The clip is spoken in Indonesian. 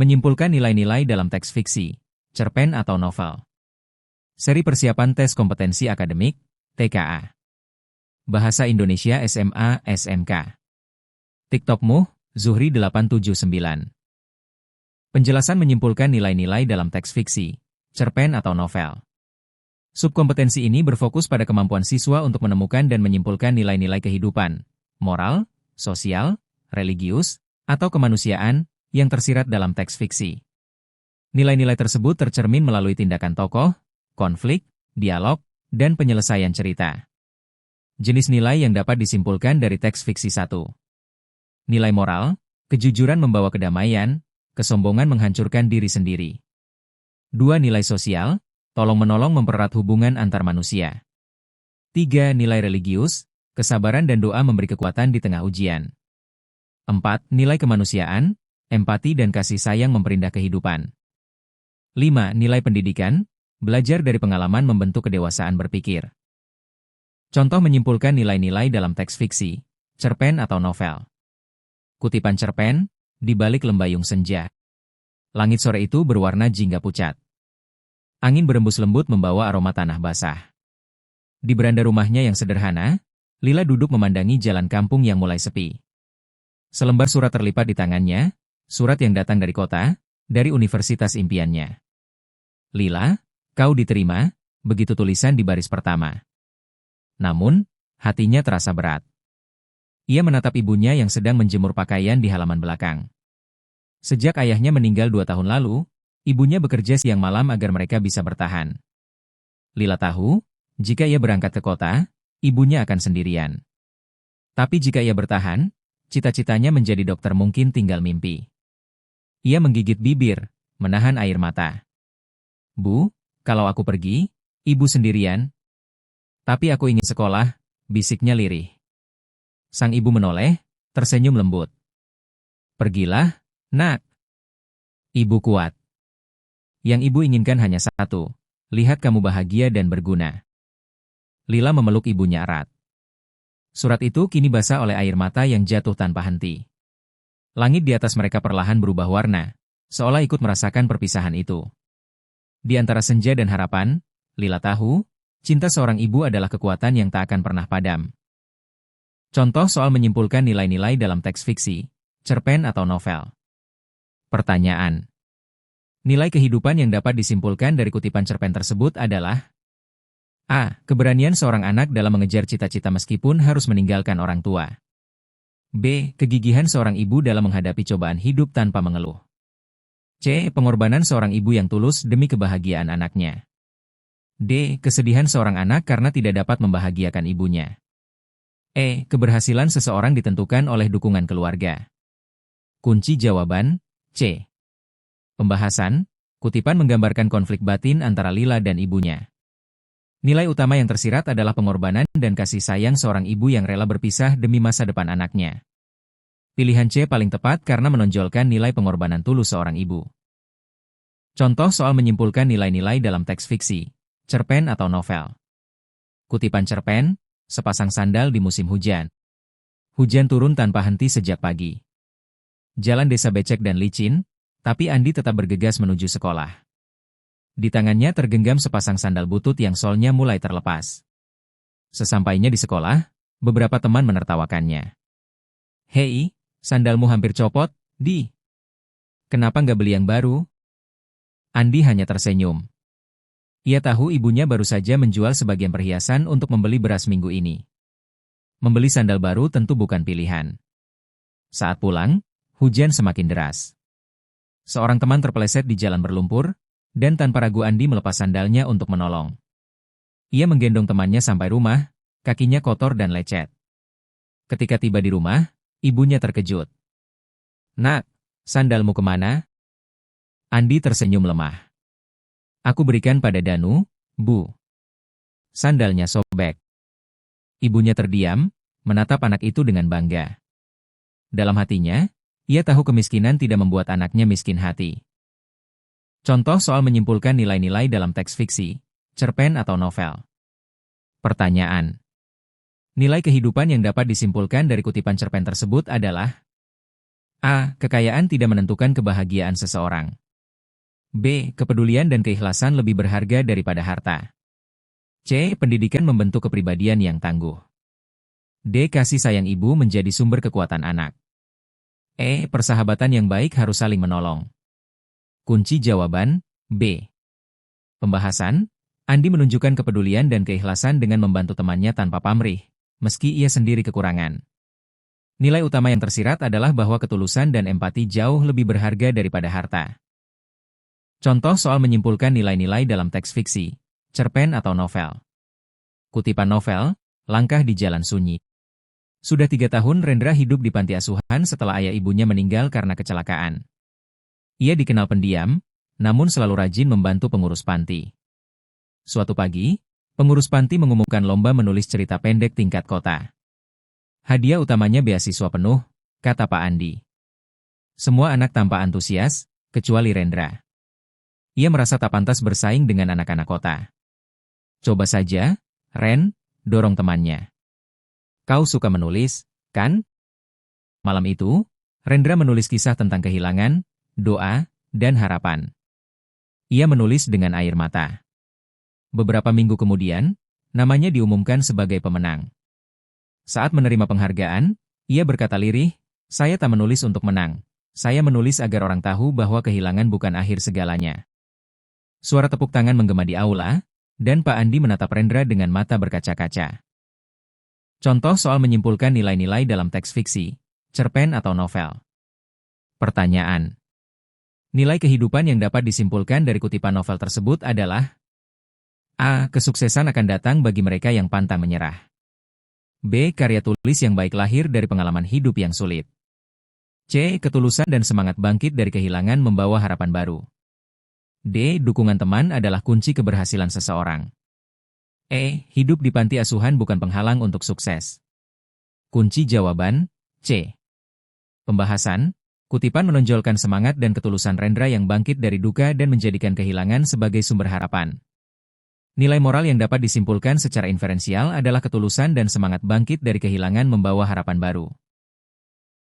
Menyimpulkan nilai-nilai dalam teks fiksi, cerpen atau novel. Seri persiapan tes kompetensi akademik, TKA. Bahasa Indonesia SMA, SMK. TikTokmu, Zuhri 879. Penjelasan menyimpulkan nilai-nilai dalam teks fiksi, cerpen atau novel. Subkompetensi ini berfokus pada kemampuan siswa untuk menemukan dan menyimpulkan nilai-nilai kehidupan, moral, sosial, religius, atau kemanusiaan, yang tersirat dalam teks fiksi. Nilai-nilai tersebut tercermin melalui tindakan tokoh, konflik, dialog, dan penyelesaian cerita. Jenis nilai yang dapat disimpulkan dari teks fiksi 1. Nilai moral, kejujuran membawa kedamaian, kesombongan menghancurkan diri sendiri. 2. Nilai sosial, tolong-menolong mempererat hubungan antar manusia. 3. Nilai religius, kesabaran dan doa memberi kekuatan di tengah ujian. 4. Nilai kemanusiaan, empati dan kasih sayang memperindah kehidupan. 5. Nilai pendidikan, belajar dari pengalaman membentuk kedewasaan berpikir. Contoh menyimpulkan nilai-nilai dalam teks fiksi, cerpen atau novel. Kutipan cerpen, di balik lembayung senja. Langit sore itu berwarna jingga pucat. Angin berembus lembut membawa aroma tanah basah. Di beranda rumahnya yang sederhana, Lila duduk memandangi jalan kampung yang mulai sepi. Selembar surat terlipat di tangannya, surat yang datang dari kota, dari universitas impiannya. Lila, kau diterima, begitu tulisan di baris pertama. Namun, hatinya terasa berat. Ia menatap ibunya yang sedang menjemur pakaian di halaman belakang. Sejak ayahnya meninggal 2 tahun lalu, ibunya bekerja siang malam agar mereka bisa bertahan. Lila tahu, jika ia berangkat ke kota, ibunya akan sendirian. Tapi jika ia bertahan, cita-citanya menjadi dokter mungkin tinggal mimpi. Ia menggigit bibir, menahan air mata. Bu, kalau aku pergi, ibu sendirian. Tapi aku ingin sekolah, bisiknya lirih. Sang ibu menoleh, tersenyum lembut. Pergilah, nak. Ibu kuat. Yang ibu inginkan hanya satu, lihat kamu bahagia dan berguna. Lila memeluk ibunya erat. Surat itu kini basah oleh air mata yang jatuh tanpa henti. Langit di atas mereka perlahan berubah warna, seolah ikut merasakan perpisahan itu. Di antara senja dan harapan, Lila tahu, cinta seorang ibu adalah kekuatan yang tak akan pernah padam. Contoh soal menyimpulkan nilai-nilai dalam teks fiksi, cerpen atau novel. Pertanyaan. Nilai kehidupan yang dapat disimpulkan dari kutipan cerpen tersebut adalah: A. Keberanian seorang anak dalam mengejar cita-cita meskipun harus meninggalkan orang tua. B. Kegigihan seorang ibu dalam menghadapi cobaan hidup tanpa mengeluh. C. Pengorbanan seorang ibu yang tulus demi kebahagiaan anaknya. D. Kesedihan seorang anak karena tidak dapat membahagiakan ibunya. E. Keberhasilan seseorang ditentukan oleh dukungan keluarga. Kunci jawaban, C. Pembahasan, kutipan menggambarkan konflik batin antara Lila dan ibunya. Nilai utama yang tersirat adalah pengorbanan dan kasih sayang seorang ibu yang rela berpisah demi masa depan anaknya. Pilihan C paling tepat karena menonjolkan nilai pengorbanan tulus seorang ibu. Contoh soal menyimpulkan nilai-nilai dalam teks fiksi, cerpen atau novel. Kutipan cerpen, sepasang sandal di musim hujan. Hujan turun tanpa henti sejak pagi. Jalan desa becek dan licin, tapi Andi tetap bergegas menuju sekolah. Di tangannya tergenggam sepasang sandal butut yang solnya mulai terlepas. Sesampainya di sekolah, beberapa teman menertawakannya. Hei, sandalmu hampir copot, Di. Kenapa nggak beli yang baru? Andi hanya tersenyum. Ia tahu ibunya baru saja menjual sebagian perhiasan untuk membeli beras minggu ini. Membeli sandal baru tentu bukan pilihan. Saat pulang, hujan semakin deras. Seorang teman terpeleset di jalan berlumpur, dan tanpa ragu Andi melepas sandalnya untuk menolong. Ia menggendong temannya sampai rumah, kakinya kotor dan lecet. Ketika tiba di rumah, ibunya terkejut. Nak, sandalmu kemana? Andi tersenyum lemah. Aku berikan pada Danu, Bu. Sandalnya sobek. Ibunya terdiam, menatap anak itu dengan bangga. Dalam hatinya, ia tahu kemiskinan tidak membuat anaknya miskin hati. Contoh soal menyimpulkan nilai-nilai dalam teks fiksi, cerpen atau novel. Pertanyaan. Nilai kehidupan yang dapat disimpulkan dari kutipan cerpen tersebut adalah: A. Kekayaan tidak menentukan kebahagiaan seseorang. B. Kepedulian dan keikhlasan lebih berharga daripada harta. C. Pendidikan membentuk kepribadian yang tangguh. D. Kasih sayang ibu menjadi sumber kekuatan anak. E. Persahabatan yang baik harus saling menolong. Kunci jawaban, B. Pembahasan, Andi menunjukkan kepedulian dan keikhlasan dengan membantu temannya tanpa pamrih, meski ia sendiri kekurangan. Nilai utama yang tersirat adalah bahwa ketulusan dan empati jauh lebih berharga daripada harta. Contoh soal menyimpulkan nilai-nilai dalam teks fiksi, cerpen atau novel. Kutipan novel, Langkah di Jalan Sunyi. Sudah 3 tahun Rendra hidup di panti asuhan setelah ayah ibunya meninggal karena kecelakaan. Ia dikenal pendiam, namun selalu rajin membantu pengurus panti. Suatu pagi, pengurus panti mengumumkan lomba menulis cerita pendek tingkat kota. Hadiah utamanya beasiswa penuh, kata Pak Andi. Semua anak tampak antusias, kecuali Rendra. Ia merasa tak pantas bersaing dengan anak-anak kota. Coba saja, Ren, dorong temannya. Kau suka menulis, kan? Malam itu, Rendra menulis kisah tentang kehilangan, doa, dan harapan. Ia menulis dengan air mata. Beberapa minggu kemudian, namanya diumumkan sebagai pemenang. Saat menerima penghargaan, ia berkata lirih, "Saya tak menulis untuk menang. Saya menulis agar orang tahu bahwa kehilangan bukan akhir segalanya." Suara tepuk tangan menggema di aula, dan Pak Andi menatap Rendra dengan mata berkaca-kaca. Contoh soal menyimpulkan nilai-nilai dalam teks fiksi, cerpen atau novel. Pertanyaan. Nilai kehidupan yang dapat disimpulkan dari kutipan novel tersebut adalah A. Kesuksesan akan datang bagi mereka yang pantang menyerah. B. Karya tulis yang baik lahir dari pengalaman hidup yang sulit. C. Ketulusan dan semangat bangkit dari kehilangan membawa harapan baru. D. Dukungan teman adalah kunci keberhasilan seseorang. E. Hidup di panti asuhan bukan penghalang untuk sukses. Kunci jawaban, C. Pembahasan, kutipan menonjolkan semangat dan ketulusan Rendra yang bangkit dari duka dan menjadikan kehilangan sebagai sumber harapan. Nilai moral yang dapat disimpulkan secara inferensial adalah ketulusan dan semangat bangkit dari kehilangan membawa harapan baru.